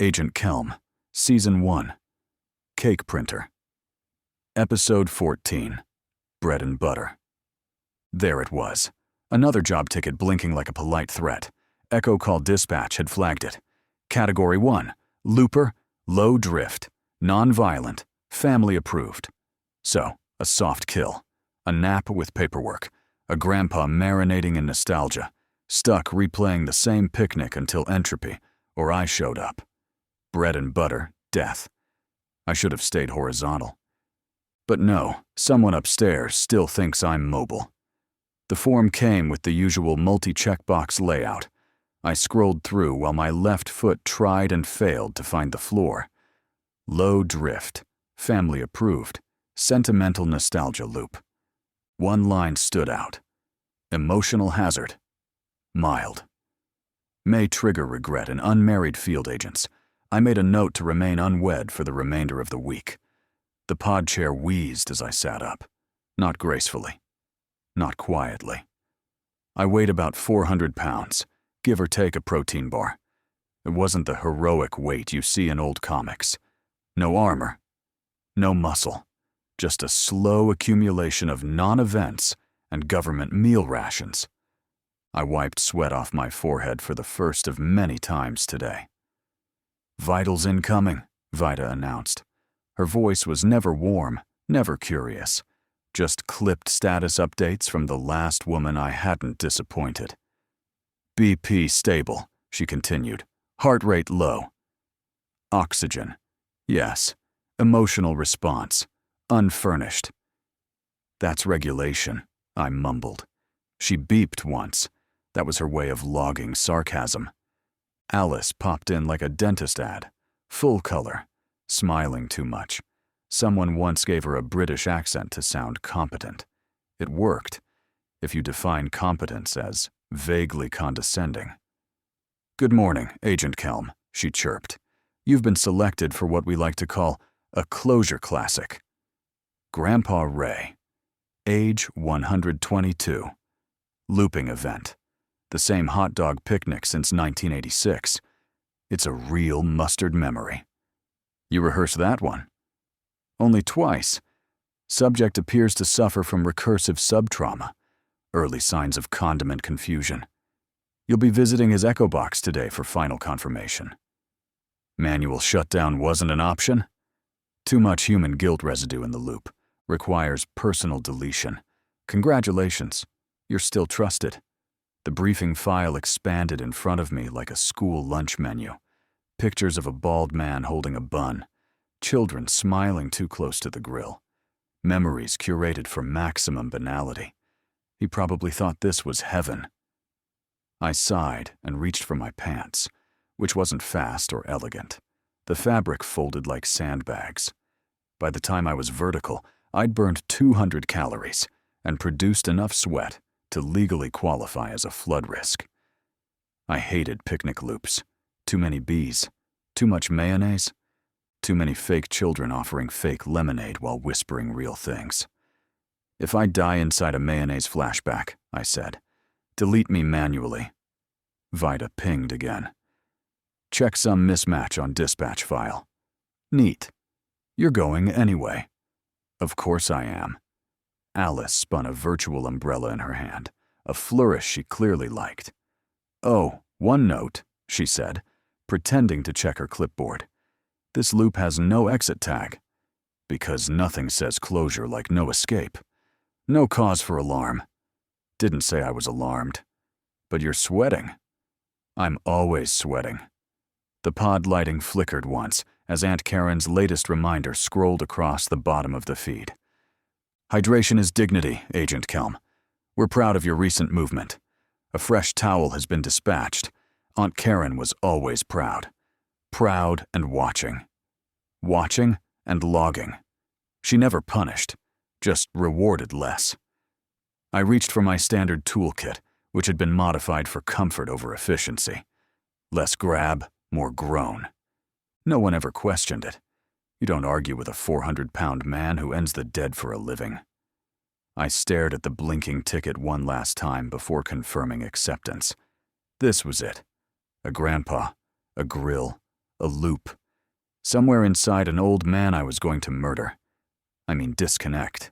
Agent Kelm, Season 1, Cake Printer. Episode 14, Bread and Butter. There it was, another job ticket blinking like a polite threat. EchoCall Dispatch had flagged it. Category 1, looper, low drift, non-violent, family approved. So, a soft kill, a nap with paperwork, a grandpa marinating in nostalgia, stuck replaying the same picnic until entropy, or I showed up. Bread and butter, death. I should have stayed horizontal. But no, someone upstairs still thinks I'm mobile. The form came with the usual multi-checkbox layout. I scrolled through while my left foot tried and failed to find the floor. Low drift, family approved, Sentimental Nostalgia Loop. One line stood out. Emotional hazard. Mild. May trigger regret in unmarried field agents. I made a note to remain unwed for the remainder of the week. The pod chair wheezed as I sat up. Not gracefully. Not quietly. I weighed about 400 pounds, give or take a protein bar. It wasn't the heroic weight you see in old comics. No armor. No muscle. Just a slow accumulation of non-events and government meal rations. I wiped sweat off my forehead for the first of many times today. Vitals incoming, VITA announced. Her voice was never warm, never curious. Just clipped status updates from the last woman I hadn't disappointed. BP stable, she continued. Heart rate low. Oxygen. Yes. Emotional response. Unfurnished. That's regulation, I mumbled. She beeped once. That was her way of logging sarcasm. Alice popped in like a dentist ad. Full color. Smiling too much. Someone once gave her a British accent to sound competent. It worked, if you define competence as vaguely condescending. Good morning, Agent Kelm, she chirped. You've been selected for what we like to call a closure classic. Grandpa Ray. Age 122. Looping event. The same hot dog picnic since 1986. It's a real mustard memory. You rehearsed that one? Only twice. Subject appears to suffer from recursive subtrauma. Early signs of condiment confusion. You'll be visiting his EchoBox today for final confirmation. Manual shutdown wasn't an option? Too much human guilt residue in the loop. Requires personal deletion. Congratulations. You're still trusted. The briefing file expanded in front of me like a school lunch menu. Pictures of a bald man holding a bun. Children smiling too close to the grill. Memories curated for maximum banality. He probably thought this was heaven. I sighed and reached for my pants, which wasn't fast or elegant. The fabric folded like sandbags. By the time I was vertical, I'd burned 200 calories and produced enough sweat to legally qualify as a flood risk. I hated picnic loops. Too many bees. Too much mayonnaise. Too many fake children offering fake lemonade while whispering real things. If I die inside a mayonnaise flashback, I said, delete me manually. VITA pinged again. Check some mismatch on dispatch file. Neat. You're going anyway. Of course I am. Alice spun a virtual umbrella in her hand, a flourish she clearly liked. Oh, one note, she said, pretending to check her clipboard. This loop has no exit tag, because nothing says closure like no escape. No cause for alarm. Didn't say I was alarmed. But you're sweating. I'm always sweating. The pod lighting flickered once as Aunt Karen's latest reminder scrolled across the bottom of the feed. Hydration is dignity, Agent Kelm. We're proud of your recent movement. A fresh towel has been dispatched. Aunt Karen was always proud. Proud and watching. Watching and logging. She never punished, just rewarded less. I reached for my standard toolkit, which had been modified for comfort over efficiency. Less grab, more groan. No one ever questioned it. You don't argue with a 400-pound man who ends the dead for a living. I stared at the blinking ticket one last time before confirming acceptance. This was it. A grandpa, a grill, A loop. Somewhere inside an old man I was going to murder. I mean, disconnect.